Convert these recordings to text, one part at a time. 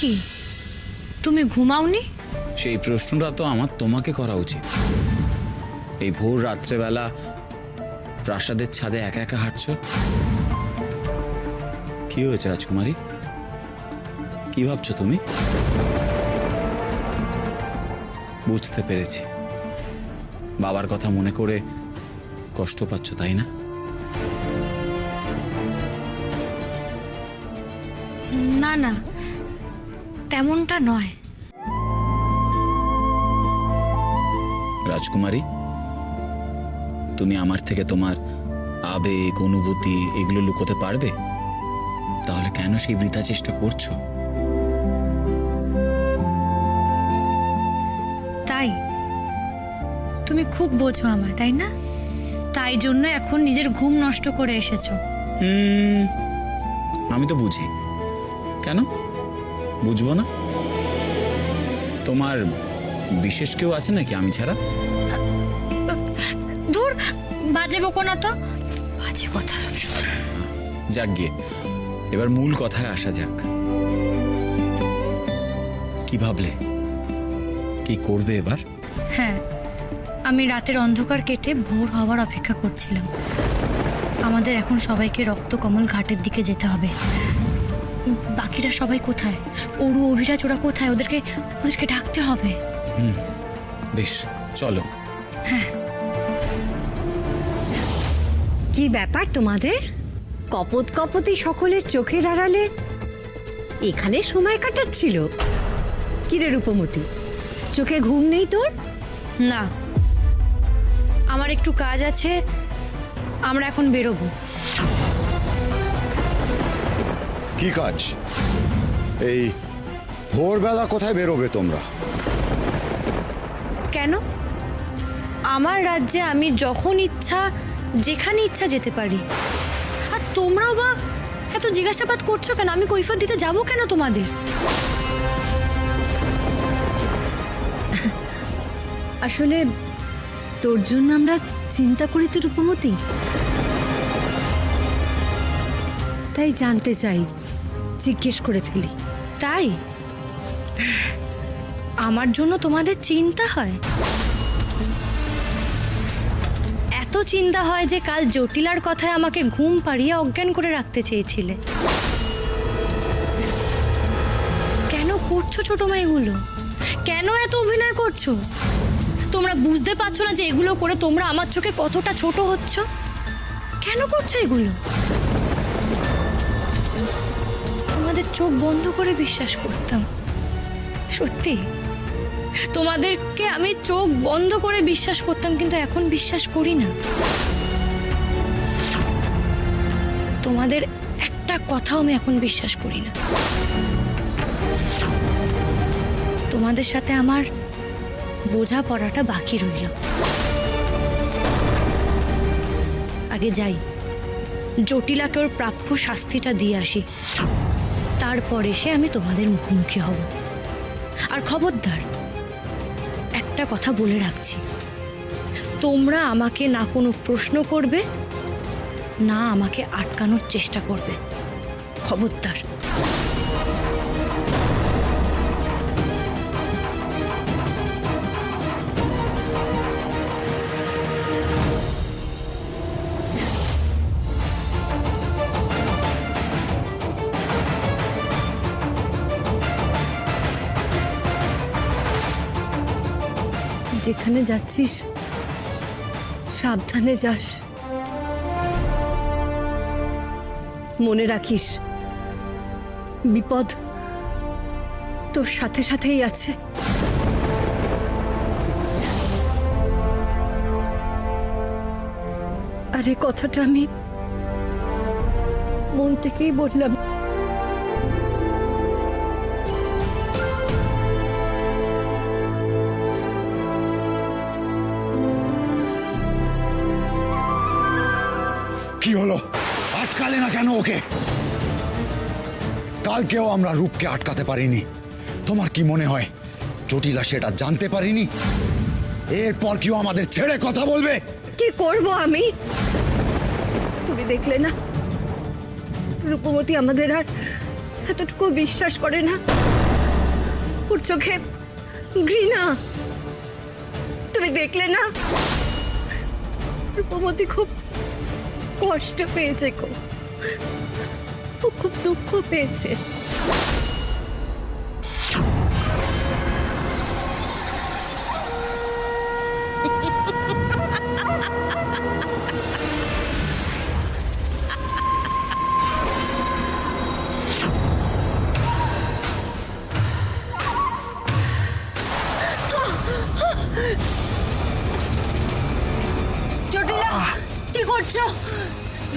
কি তুমি ঘুমাওনি? সেই প্রশ্নটা তো আমার তোমাকে করা উচিত। এই ভোর রাত্রেবেলা প্রাসাদের ছাদে একা একা হাঁটছো, কি হয়েছে রাজকুমারী? কি ভাবছো তুমি? বুঝতে পেরেছি, বাবার কথা মনে করে কষ্ট পাচ্ছ, তাই না? না না, তেমনটা নয়। রাজকুমারী, তুমি আমার থেকে তোমার আবেগ, অনুভূতি এগুলো লুকোতে পারবে? তাহলে কেন সেই বৃথা চেষ্টা করছো? তাই তুমি খুব বোঝো আমায়, তাই না? তাই জন্য এখন নিজের ঘুম নষ্ট করে এসেছো। আমি তো বুঝি, কেন বুঝবো না? তোমার বিশেষ কেউ আছে নাকি আমি ছাড়া? ধুর, বাজে বকো না তো, বাজে কথা সবসময়। যাক গিয়ে, এবার মূল কথায় আসা যাক। কি ভাবলে? কি করবে এবার? হ্যাঁ, আমি রাতের অন্ধকার কেটে ভোর হওয়ার অপেক্ষা করছিলাম। আমাদের এখন সবাইকে রক্তকমল ঘাটের দিকে যেতে হবে। বাকিরা সবাই কোথায়? অরু, অভিরাজ ওরা কোথায়? ওদেরকে ডাকতে হবে। বেশ, চলো। হ্যাঁ। কি ব্যাপার তোমাদের? কপত কপতি সকলের চোখের আড়ালে এখানে সময় কাটাচ্ছিল? কিরে রূপমতি, চোখে ঘুম নেই তোর? না, আমার একটু কাজ আছে, আমরা এখন বেরোবো। কি কাজ? এই ভোরবেলা কোথায় বেরোবে তোমরা? কেন? আমার রাজ্যে আমি যখন ইচ্ছা যেখানে ইচ্ছা যেতে পারি। আর তোমরাও বা এত জিজ্ঞাসাবাদ করছো কেন? আমি কৈফিয়ত দিতে যাবো কেন তোমাদের? আসলে তোর জন্য আমরা চিন্তা করি তো রূপমতি, তাই জানতে চাই, জিজ্ঞেস করে ফেলি। তাই আমার জন্য তোমাদের চিন্তা হয়? এত চিন্তা হয় যে কাল জটিলার কথায় আমাকে ঘুম পাড়িয়ে অজ্ঞান করে রাখতে চেয়েছিলে। কেন করছো ছোট মা এগুলো? কেন এত অভিনয় করছো? তোমরা বুঝতে পারছো না যে এগুলো করে তোমরা আমার চোখে কতটা ছোট হচ্ছ? কেন করছো এগুলো? তোমাদের চোখ বন্ধ করে বিশ্বাস করতাম, সত্যি তোমাদেরকে আমি চোখ বন্ধ করে বিশ্বাস করতাম, কিন্তু এখন বিশ্বাস করি না। তোমাদের একটা কথাও আমি এখন বিশ্বাস করি না। তোমাদের সাথে আমার বোঝাপড়াটা বাকি রইল। আগে যাই, জটিলাকে ওর প্রাপ্য শাস্তিটা দিয়ে আসি, তারপর এসে আমি তোমাদের মুখোমুখি হব। আর খবরদার, একটা কথা বলে রাখছি, তোমরা আমাকে না কোনো প্রশ্ন করবে, না আমাকে আটকানোর চেষ্টা করবে। খবরদার। যেখানে যাচ্ছিস সাবধানে যাস, মনে রাখিস বিপদ তোর সাথে সাথেই আছে। আরে কথাটা আমি মন থেকেই বললাম। কি হলো? আটকালে না কেন ওকে? কালকেও আমরা রূপকে আটকাতে পারিনি। তোমার কি মনে হয় জটিলা সেটা জানতে পারিনি? এরপর কেউ আমাদের ছেড়ে কথা বলবে? কি করব আমি? তুমি দেখলে না রূপমতি আমাদের আর এতটুকু বিশ্বাস করে না। ওর চোখে ঘৃণা। তুমি দেখলে না, রূপমতি খুব কষ্ট পেয়েছে, ও খুব দুঃখ পেয়েছে। জটিলা, কি করছো?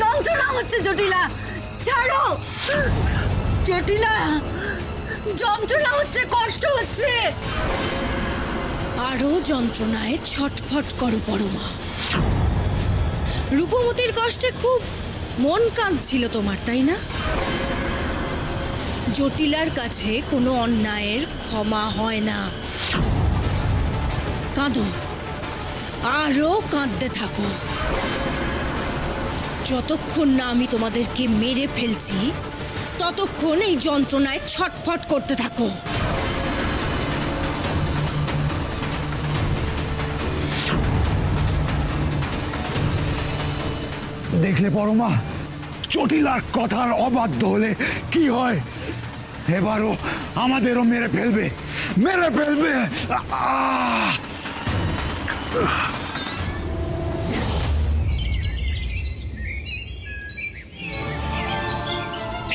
যন্ত্রণা হচ্ছে জটিলা, ছাড়ো। জটিলা, যন্ত্রণা হচ্ছে, কষ্ট হচ্ছে। আরো যন্ত্রণায় ছটফট করো পরমা। রূপমতির কষ্টে খুব মন কাঁদছিল তোমার, তাই না? জটিলার কাছে কোনো অন্যায়ের ক্ষমা হয় না। কাঁদো, আরো কাঁদতে থাকো, যতক্ষণ না আমি তোমাদেরকে মেরে ফেলছি ততক্ষণ এই যন্ত্রণায় ছটফট করতে থাকো। দেখলে পরমা, জটিলার কথার অবাধ্য হলে কি হয়? এবারও আমাদেরও মেরে ফেলবে, মেরে ফেলবে।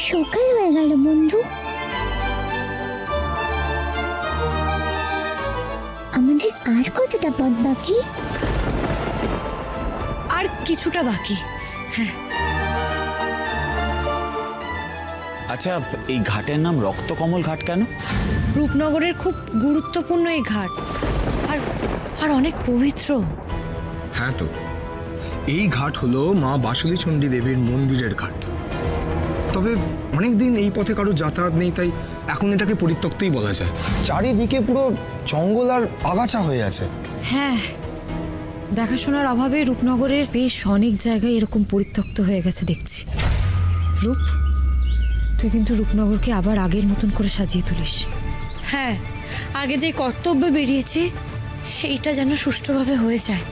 সকাল হয়ে গেল বন্ধু, আমাদের আর কতটা পথ বাকি? আর কিছুটা বাকি। আচ্ছা, এই ঘাটের নাম রক্তকমল ঘাট কেন? রূপনগরের খুব গুরুত্বপূর্ণ এই ঘাট, আর আর অনেক পবিত্র। হ্যাঁ তো, এই ঘাট হলো মা বাসুলী চণ্ডী দেবীর মন্দিরের ঘাট। তবে অনেকদিন এই পথে কারো যাতায়াত নেই, তাই এখন এটাকে পরিত্যক্তই বলা যায়। চারিদিকে পুরো জঙ্গল আর আগাছা হয়ে আছে। হ্যাঁ, দেখাশোনার অভাবে রূপনগরের বেশ অনেক জায়গায় এরকম পরিত্যক্ত হয়ে গেছে দেখছি। রূপ, তুই কিন্তু রূপনগরকে আবার আগের মতন করে সাজিয়ে তুলিস। হ্যাঁ, আগে যে কর্তব্যে বেরিয়েছি সেইটা যেন সুষ্ঠুভাবে হয়ে যায়।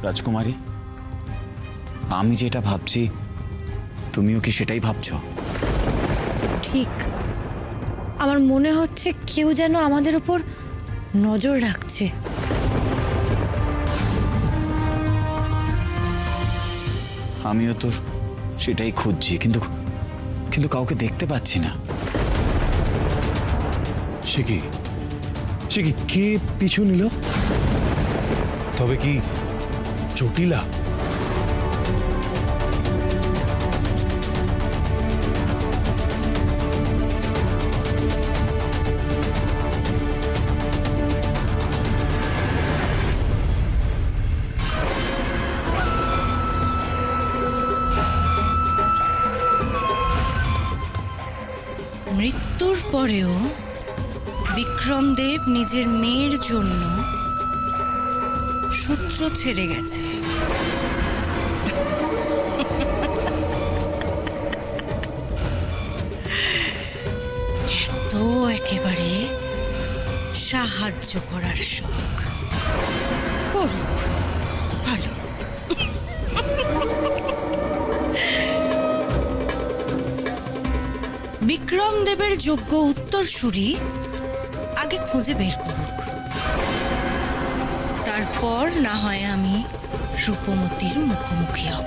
রাজকুমারী, আমি যেটা ভাবছি তুমিও কি সেটাই ভাবছো? ঠিক, আমার মনে হচ্ছে কেউ যেন আমাদের উপর নজর রাখছে। আমিও তো সেটাই খুঁজছি, কিন্তু কিন্তু কাউকে দেখতে পাচ্ছি না। সে কি কে পিছু নিল? তবে কি জটিলা? মৃত্যুর পরেও বিক্রমদেব নিজের মেয়ের জন্য সূত্র ছেড়ে গেছে। এত একেবারে সাহায্য করার শখ, করুক, ভালো। বিক্রম দেবের যোগ্য উত্তরসূরি আগে খুঁজে বের করুক, তারপর না হয় আমি রূপমতির মুখোমুখি হব।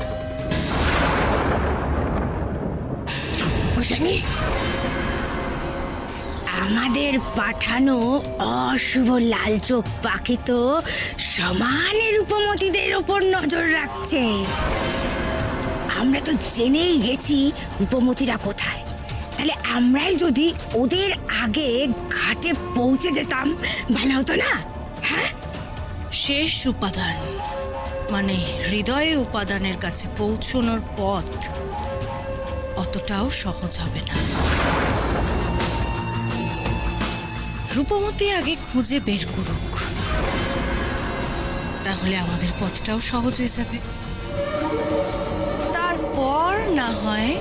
আমাদের পাঠানো অশুভ লালচোখ পাখি তো সমানে রূপমতিদের ওপর নজর রাখছে। আমরা তো জেনেই গেছি রূপমতিরা কোথায়, তাহলে আমরাই যদি ওদের আগে ঘাটে পৌঁছে যেতাম ভালো হতো না? হ্যাঁ, শেষ উপাদান মানে হৃদয়ে উপাদানের কাছে পৌঁছানোর পথ অতটাও সহজ হবে না। রূপমতি আগে খুঁজে বের করুক, তাহলে আমাদের পথটাও সহজ হয়ে যাবে। তারপর না হয়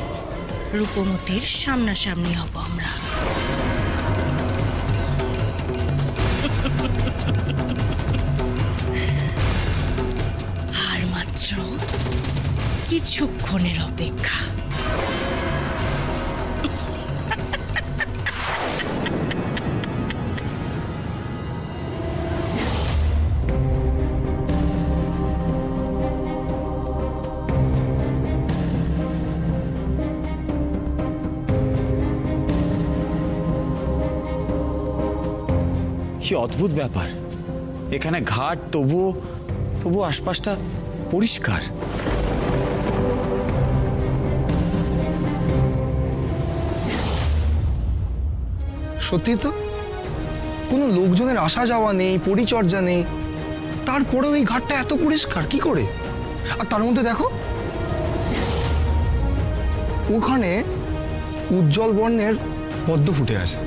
রূপমতির সামনাসামনি হব আমরা। আর মাত্র কিছুক্ষণের অপেক্ষা। কি অদ্ভুত ব্যাপার, এখানে ঘাট তবুও আশপাশটা পরিষ্কার। সত্যি তো, কোনো লোকজনের আসা যাওয়া নেই, পরিচর্যা নেই, তারপরেও এই ঘাটটা এত পরিষ্কার কি করে? আর তার মধ্যে দেখো, ওখানে উজ্জ্বল বর্ণের পদ্ম ফুটে আছে।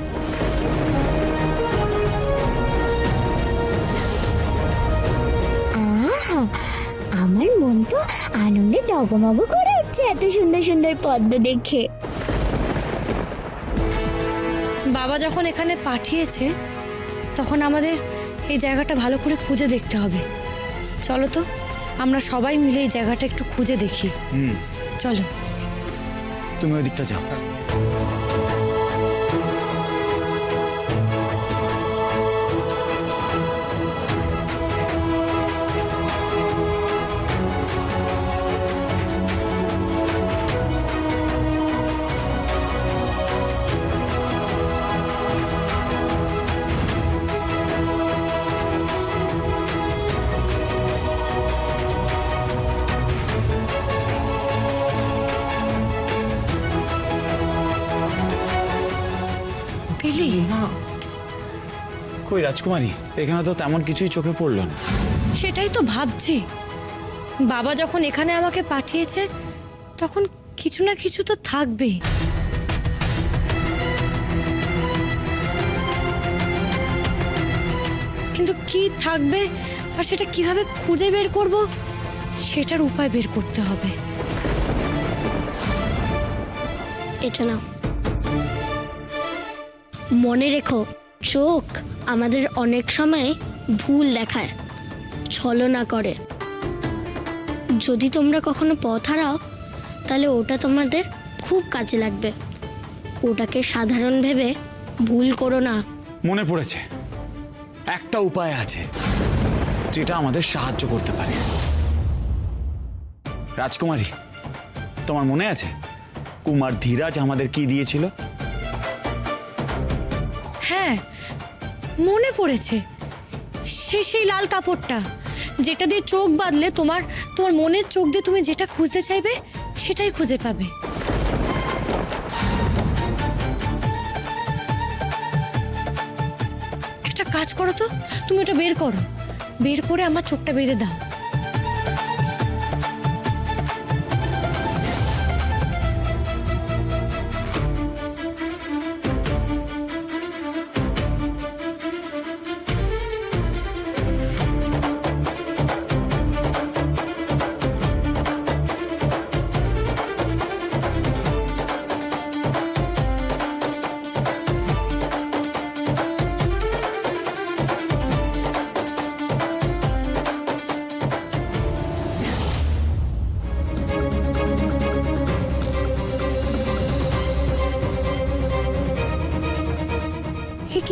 আহা, আমার মন তো আনন্দে ডগমগ করে উঠছে এত সুন্দর সুন্দর পদ্ম দেখে। বাবা যখন এখানে পাঠিয়েছে তখন আমাদের এই জায়গাটা ভালো করে খুঁজে দেখতে হবে। চলো তো আমরা সবাই মিলে এই জায়গাটা একটু খুঁজে দেখি। চলো, তুমি ওই দিকটা যাও। পেলি? কই রাজকুমারী, এখানে তো তেমন কিছুই চোখে পড়লো না। সেটাই তো ভাবছি, বাবা যখন এখানে আমাকে পাঠিয়েছে তখন কিছু না কিছু তো থাকবেই। কিন্তু কি থাকবে আর সেটা কিভাবে খুঁজে বের করব, সেটার উপায় বের করতে হবে। এটা নাও, মনে রেখো চোখ আমাদের অনেক সময় ভুল দেখায়, ছলনা করে। যদি তোমরা কখনো পথ হারাও তাহলে ওটা তোমাদের খুব কাজে লাগবে। ওটাকে সাধারণ ভেবে ভুল করো না। মনে পড়েছে, একটা উপায় আছে যেটা আমাদের সাহায্য করতে পারে। রাজকুমারী, তোমার মনে আছে কুমার ধীরাজ আমাদের কি দিয়েছিল? হ্যাঁ, মনে পড়েছে, সেই লাল কাপড়টা যেটা দিয়ে চোখ বাঁধলে তোমার মনের চোখ দিয়ে তুমি যেটা খুঁজতে চাইবে সেটাই খুঁজে পাবে। একটা কাজ করো তো, তুমি ওটা বের করো, বের করে আমার চোখটা বেঁধে দাও।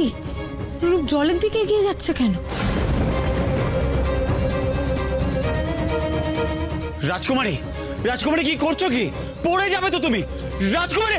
কি রূপ জলের দিকে এগিয়ে যাচ্ছে কেন? রাজকুমারী, রাজকুমারী কি করছো? কি পড়ে যাবে তো তুমি। রাজকুমারী,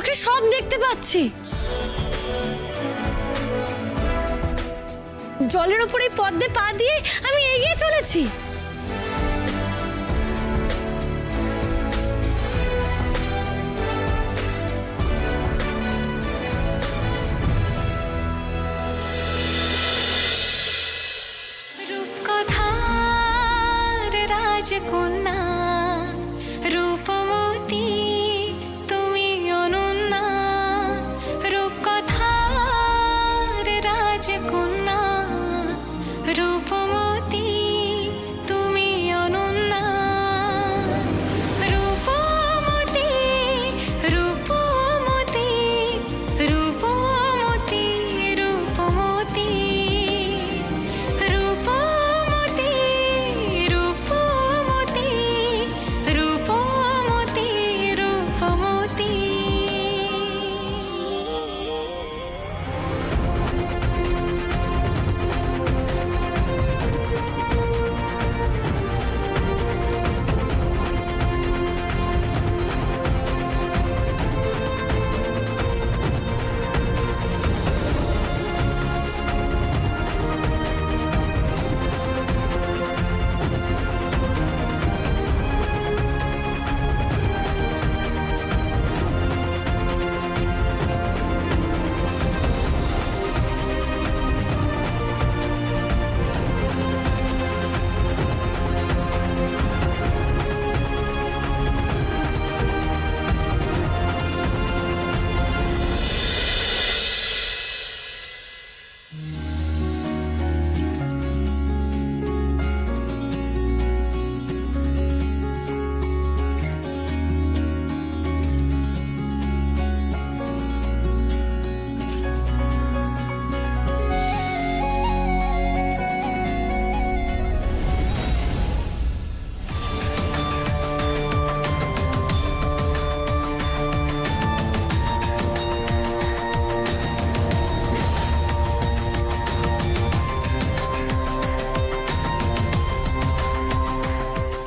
চোখে সব দেখতে পাচ্ছি। জলের ওপরে পদ্মে পা দিয়ে আমি এগিয়ে চলেছি। রূপকথার রাজকন্যা রূপমতী তুমি অনন্যা, রূপকথার রাজকন্যা রূপমতী তুমি অনন্যা, রূপমতী রূপমতী রূপমতী রূপমতী রূপমতী রূপমতী রূপমতী রূপমতী।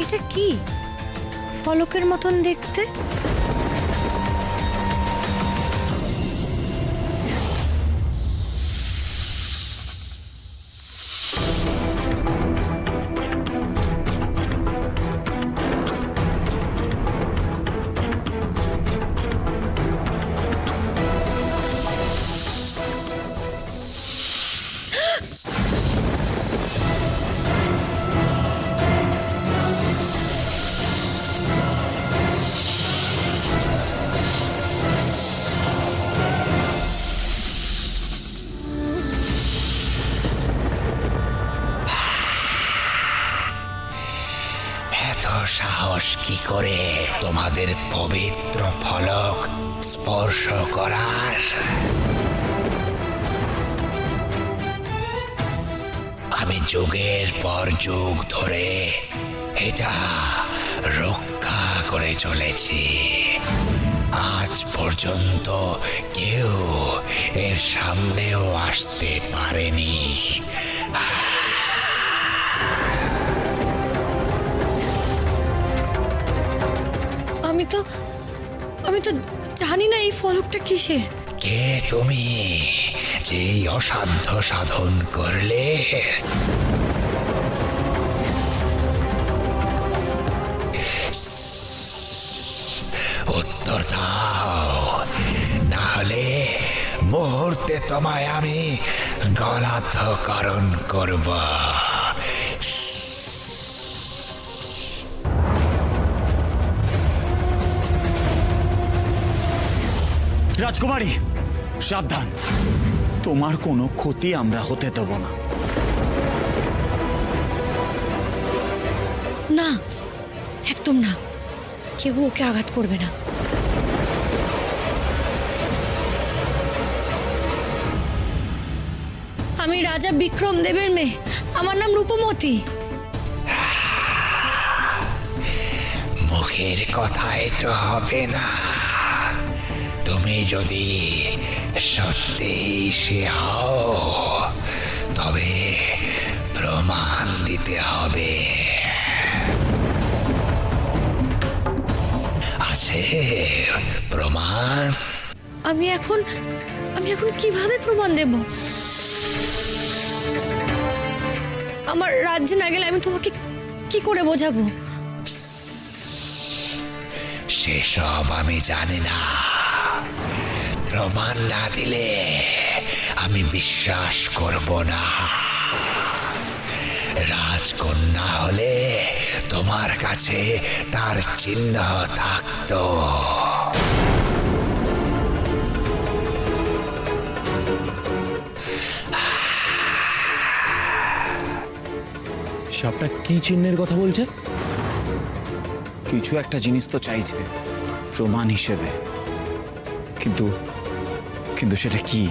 এটা কি ফলকের মতন দেখতে? এত সাহস কি করে তোমাদের পবিত্র ফলক স্পর্শ করার? আমি যুগের পর যুগ ধরে এটা রক্ষা করে চলেছি। আজ পর্যন্ত কেউ এর সামনেও আসতে পারেনি। আমি তো জানি না এই ফলকটা কিসের। কে তুমি যে অসাধ্য সাধন করলে? উত্তর দাও, না হলে মুহূর্তে তোমায় আমি গলাধঃকরণ করব। রাজকুমারী সাবধান, তোমার কোনো ক্ষতি আমরা হতে দেব না। না, একদম না, কেউ ওকে আঘাত করবে না। আমি রাজা বিক্রম দেবের মেয়ে, আমার নাম রূপমতী। মুখের কথায় তো হবে না, তুমি যদি সত্যি সে হও তবে প্রমাণ দিতে হবে। আছে প্রমাণ? আমি এখন কিভাবে প্রমাণ দেব? আমার রাজ্যে না গেলে আমি তোমাকে কি করে বোঝাবো? সেসব আমি জানি না। প্রমাণ না দিলে আমি বিশ্বাস করব না। রাজকন্যা হলে তোমার কাছে তার চিহ্ন থাকতো। সাপটা কি চিহ্নের কথা বলছে? কিছু একটা জিনিস তো চাইছে প্রমাণ হিসেবে, কিন্তু সেটা কি?